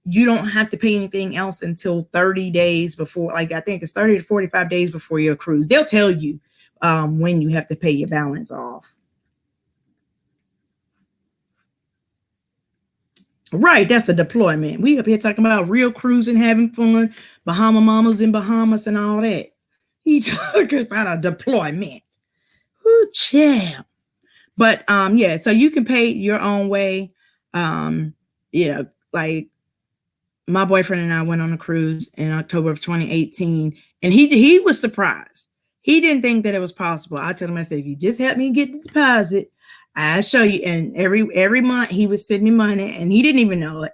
you don't have to pay anything else until 30 days before. Like, I think it's 30 to 45 days before your cruise. They'll tell you when you have to pay your balance off. Right, that's a deployment. We up here talking about real cruising, having fun, Bahama mamas in Bahamas and all that. He's talking about a deployment. Ooh, chill. But yeah, so you can pay your own way. Yeah, like my boyfriend and I went on a cruise in October of 2018, and he was surprised. He didn't think that it was possible. I told him, I said, if you just help me get the deposit, I'll show you. And every month he was sending me money, and he didn't even know it.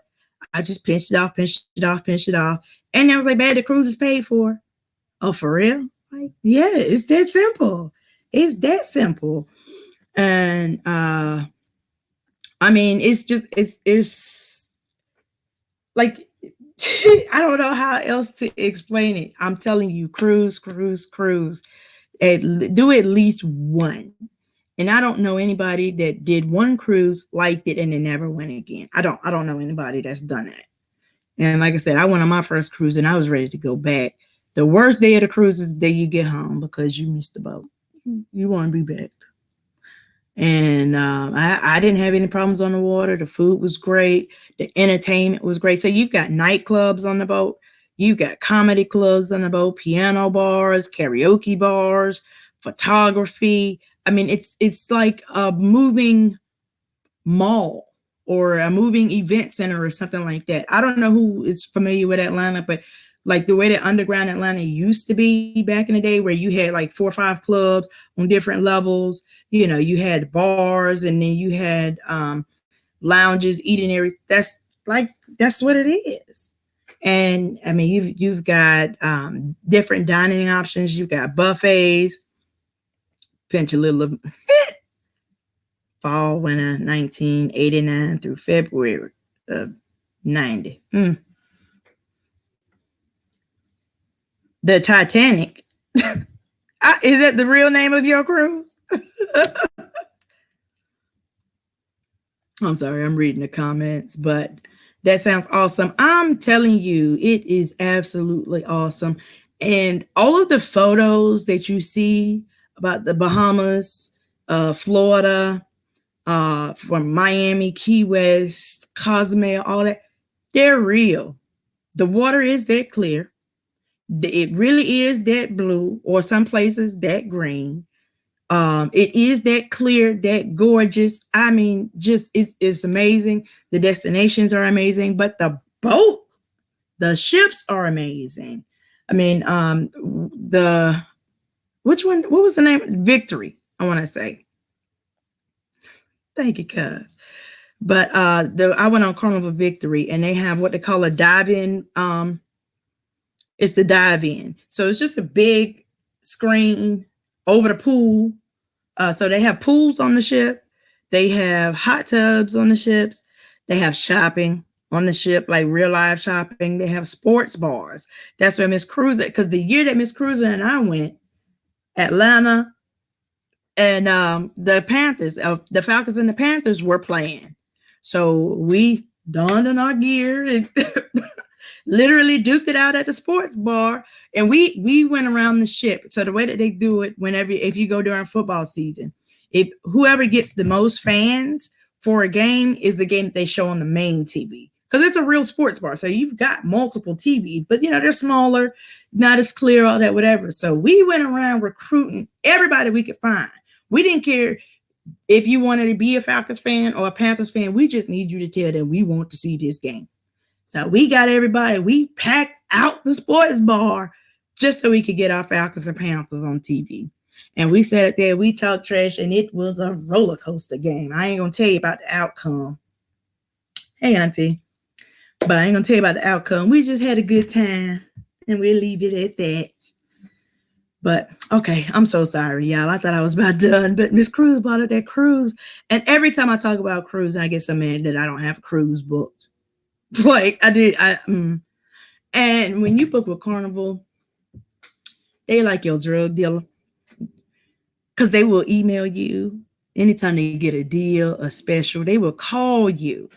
I just pinched it off. And I was like, babe, the cruise is paid for. Oh, for real? Like, yeah, it's that simple. It's that simple. And I mean, it's like, I don't know how else to explain it. I'm telling you, cruise. Do at least one. And I don't know anybody that did one cruise, liked it, and then never went again. I don't know anybody that's done that. And like I said, I went on my first cruise and I was ready to go back. The worst day of the cruise is the day you get home, because you missed the boat. You want to be back. And I didn't have any problems on the water. The food was great. The entertainment was great. So you've got nightclubs on the boat. You've got comedy clubs on the boat, piano bars, karaoke bars, photography. I mean, it's like a moving mall or a moving event center or something like that. I don't know who is familiar with Atlanta, but like the way that underground Atlanta used to be back in the day, where you had like 4 or 5 clubs on different levels. You know, you had bars, and then you had lounges, eating areas. That's what it is. And I mean, you've got different dining options. You've got buffets. Pinch a little fall, winter, 1989 through February of 90. The Titanic. Is that the real name of your cruise? I'm sorry, I'm reading the comments, but that sounds awesome. I'm telling you, it is absolutely awesome. And all of the photos that you see about the Bahamas, Florida, from Miami, Key West, Cozumel, all that, they're real. The water is that clear. It really is that blue, or some places that green. It is that clear, that gorgeous. I mean, just it's amazing. The destinations are amazing, but the boats, the ships are amazing. I mean, the which one? What was the name? Victory. I want to say. Thank you, cuz. But I went on Carnival Victory, and they have what they call a dive-in. It's the dive-in, so it's just a big screen over the pool. So they have pools on the ship. They have hot tubs on the ships. They have shopping on the ship, like real life shopping. They have sports bars. That's where Miss Cruiser, because the year that Miss Cruiser and I went, Atlanta and the Panthers, the Falcons and the Panthers were playing. So we donned in our gear and literally duked it out at the sports bar, and we went around the ship. So the way that they do it, whenever if you go during football season, if whoever gets the most fans for a game is the game that they show on the main TV, because it's a real sports bar. So you've got multiple TVs, but they're smaller, not as clear, all that, whatever. So we went around recruiting everybody we could find. We didn't care if you wanted to be a Falcons fan or a Panthers fan. We just need you to tell them we want to see this game. So we got everybody, we packed out the sports bar just so we could get our Falcons and Panthers on TV. And we sat there, we talked trash, and it was a roller coaster game. I ain't going to tell you about the outcome. Hey, Auntie. But I ain't going to tell you about the outcome. We just had a good time, and we'll leave it at that. But, okay, I'm so sorry, y'all. I thought I was about done, but Miss Cruz bought it that cruise. And every time I talk about cruise, I get so mad that I don't have a cruise booked. Like I did. And when you book with Carnival, they like your drug dealer, because they will email you anytime they get a deal, a special. They will call you.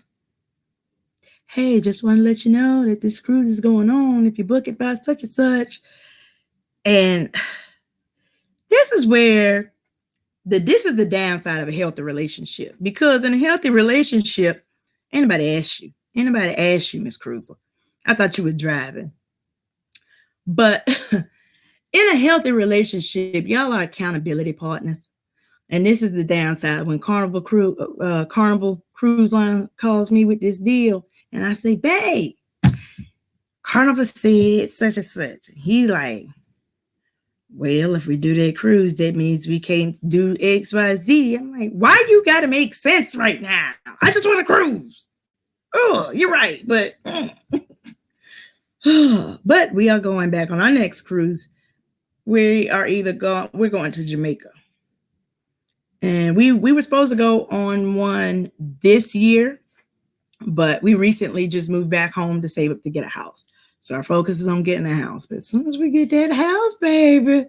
Hey, just want to let you know that this cruise is going on if you book it by such and such. And this is where this is the downside of a healthy relationship, because in a healthy relationship, anybody asks you, Miss Cruiser. I thought you were driving. But in a healthy relationship, y'all are accountability partners. And this is the downside when Carnival Cruise Line calls me with this deal. And I say, babe, Carnival said such and such. He like, well, if we do that cruise, that means we can't do X, Y, Z. I'm like, why you got to make sense right now? I just want to cruise. Oh, you're right. But but we are going back on our next cruise. We're going to Jamaica. And we were supposed to go on one this year, but we recently just moved back home to save up to get a house. So our focus is on getting a house. But as soon as we get that house, baby,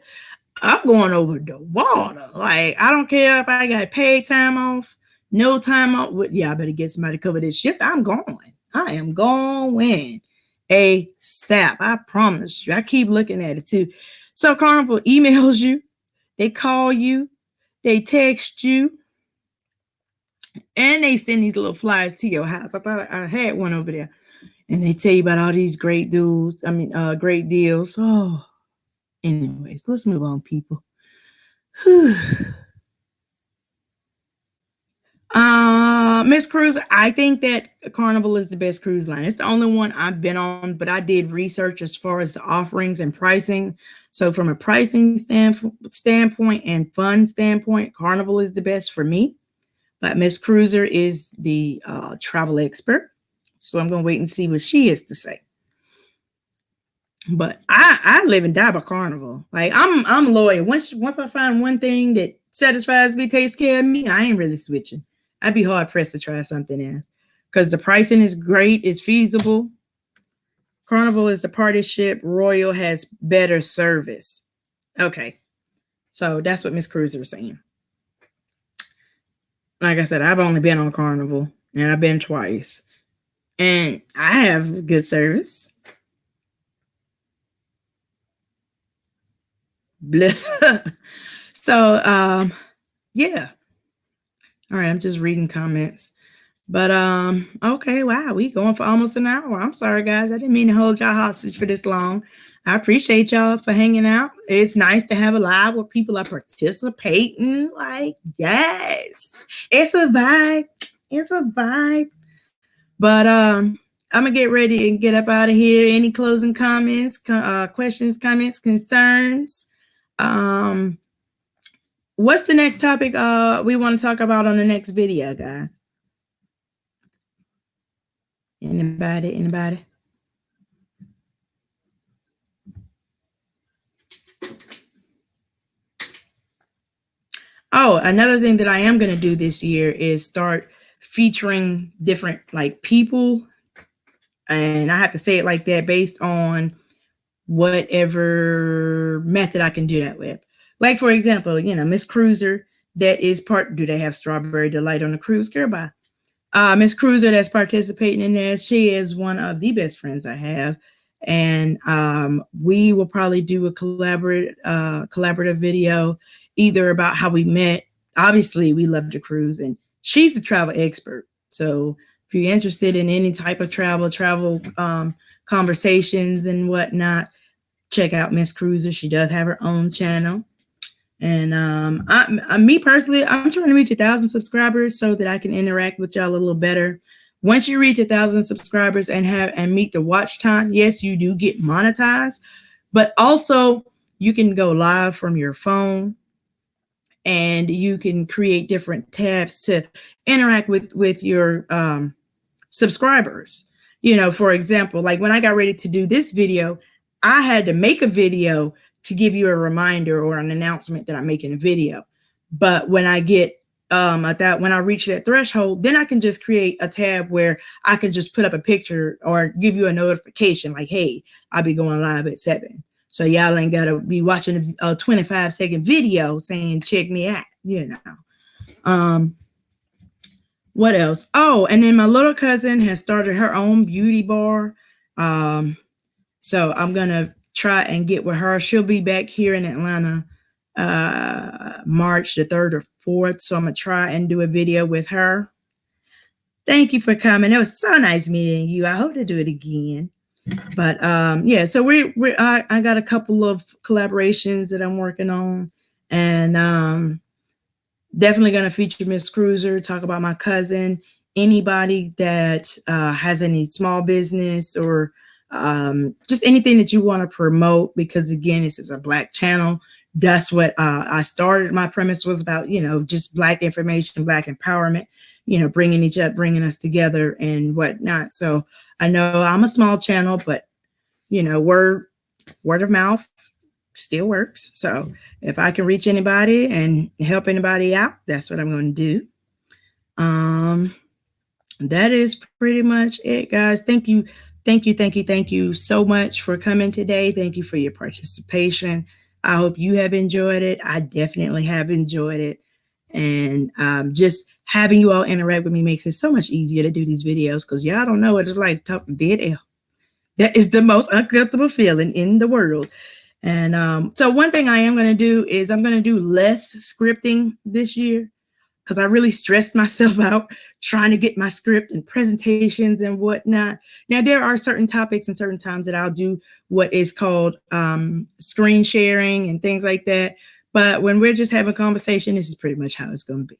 I'm going over the water. Like, I don't care if I got paid time off, no time off. Yeah, I better get somebody to cover this ship. I'm going. I am going ASAP. I promise you. I keep looking at it too. So Carnival emails you, they call you, they text you, and they send these little flyers to your house. I thought I had one over there. And they tell you about all these great deals. Great deals. Oh, anyways, let's move on, people. Miss Cruise, I think that Carnival is the best cruise line. It's the only one I've been on, but I did research as far as the offerings and pricing. So from a pricing standpoint and fun standpoint, Carnival is the best for me. But Miss Cruiser is the travel expert. So I'm going to wait and see what she has to say. But I live and die by Carnival. Like, I'm loyal. Once I find one thing that satisfies me, takes care of me, I ain't really switching. I'd be hard pressed to try something else, because the pricing is great. It's feasible. Carnival is the party ship. Royal has better service. Okay. So that's what Miss Cruiser was saying. Like I said, I've only been on Carnival, and I've been twice. And I have good service. Bless. So, yeah. All right, I'm just reading comments. But okay, wow, we going for almost an hour. I'm sorry, guys. I didn't mean to hold y'all hostage for this long. I appreciate y'all for hanging out. It's nice to have a live where people are participating. Like, yes, it's a vibe. It's a vibe. But I'm gonna get ready and get up out of here. Any closing comments, questions, comments, concerns? Um, what's the next topic we want to talk about on the next video, guys? Anybody? Anybody? Oh, another thing that I am going to do this year is start featuring different like people. And I have to say it like that based on whatever method I can do that with. Like, for example, Miss Cruiser, that is part, do they have Strawberry Delight on the cruise? Girl, bye. Miss Cruiser that's participating in this, she is one of the best friends I have. And we will probably do a collaborative video either about how we met. Obviously, we love to cruise, and she's a travel expert. So if you're interested in any type of travel conversations and whatnot, check out Miss Cruiser. She does have her own channel. And me personally, I'm trying to reach 1,000 subscribers so that I can interact with y'all a little better. Once you reach 1,000 subscribers and meet the watch time, yes, you do get monetized, but also you can go live from your phone and you can create different tabs to interact with your subscribers. For example, like when I got ready to do this video, I had to make a video to give you a reminder or an announcement that I'm making a video. But when I get when I reach that threshold, then I can just create a tab where I can just put up a picture or give you a notification like, hey, I'll be going live at 7. So y'all ain't gotta be watching a 25-second video saying check me out, What else? Oh, and then my little cousin has started her own beauty bar. So I'm gonna try and get with her. She'll be back here in Atlanta March the 3rd or 4th. So I'm gonna try and do a video with her. Thank you for coming. It was so nice meeting you. I hope to do it again. But yeah, so I got a couple of collaborations that I'm working on, and definitely going to feature Miss Cruiser, talk about my cousin, anybody that has any small business or just anything that you want to promote, because again, this is a Black channel. That's what I started. My premise was about, just Black information, Black empowerment, bringing us together and whatnot. So I know I'm a small channel, but, word of mouth still works. So if I can reach anybody and help anybody out, that's what I'm going to do. That is pretty much it, guys. Thank you so much for coming today. Thank you for your participation. I hope you have enjoyed it. I definitely have enjoyed it. And just having you all interact with me makes it so much easier to do these videos, because y'all don't know what it's like to talk to dead air. That is the most uncomfortable feeling in the world. And so one thing I am going to do is I'm going to do less scripting this year, because I really stressed myself out trying to get my script and presentations and whatnot. Now, there are certain topics and certain times that I'll do what is called screen sharing and things like that. But when we're just having a conversation, this is pretty much how it's going to be.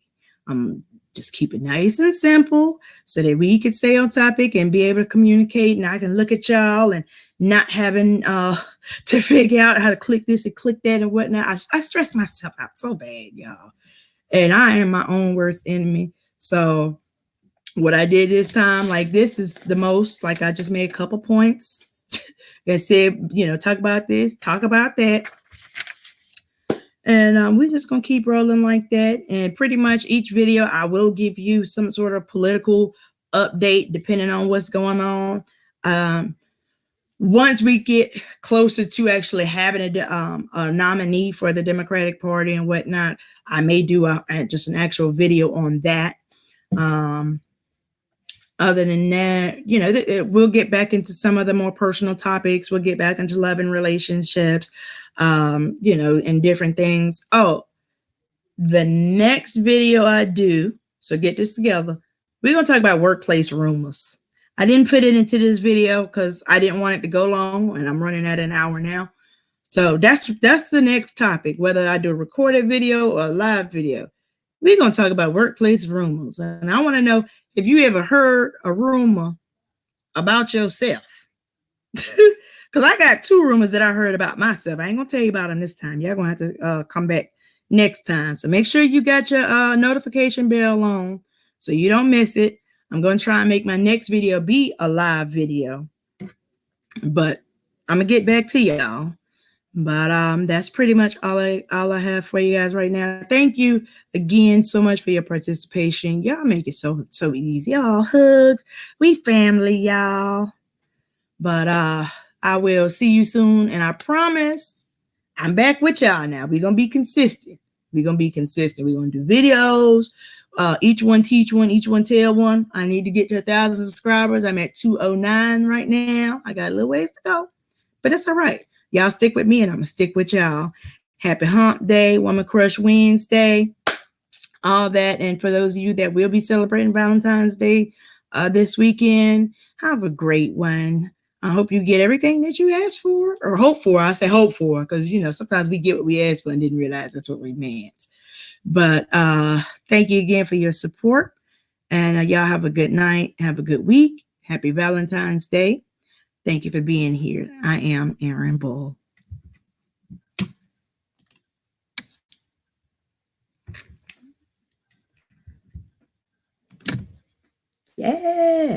Just keep it nice and simple so that we can stay on topic and be able to communicate, and I can look at y'all and not having to figure out how to click this and click that and whatnot. I stress myself out so bad, y'all. And I am my own worst enemy. So what I did this time, like this is the most, like I just made a couple points and said, talk about this, talk about that. And we're just going to keep rolling like that. And pretty much each video, I will give you some sort of political update depending on what's going on. Once we get closer to actually having a nominee for the Democratic Party and whatnot, I may do just an actual video on that. Other than that, we'll get back into some of the more personal topics. We'll get back into love and relationships, and different things. Oh, the next video I do, so get this together, we're going to talk about workplace rumors. I didn't put it into this video because I didn't want it to go long, and I'm running at an hour now. So that's the next topic, whether I do a recorded video or a live video. We're going to talk about workplace rumors. And I want to know if you ever heard a rumor about yourself. Because I got 2 rumors that I heard about myself. I ain't going to tell you about them this time. Y'all going to have to come back next time. So make sure you got your notification bell on so you don't miss it. I'm going to try and make my next video be a live video. But I'm going to get back to y'all. But that's pretty much all I have for you guys right now. Thank you again so much for your participation. Y'all make it so easy. Y'all hugs. We family, y'all. But I will see you soon, and I promise I'm back with y'all now. We're gonna be consistent. We're gonna do videos. Each one teach one, each one tell one. I need to get to 1,000 subscribers. I'm at 209 right now. I got a little ways to go, but it's all right. Y'all stick with me, and I'm gonna stick with y'all. Happy Hump Day, Woman Crush Wednesday, all that. And for those of you that will be celebrating Valentine's Day this weekend, have a great one. I hope you get everything that you asked for, or hope for. I say hope for, because sometimes we get what we asked for and didn't realize that's what we meant. But thank you again for your support, and y'all have a good night. Have a good week. Happy Valentine's Day. Thank you for being here. I am Erin Bull. Yeah.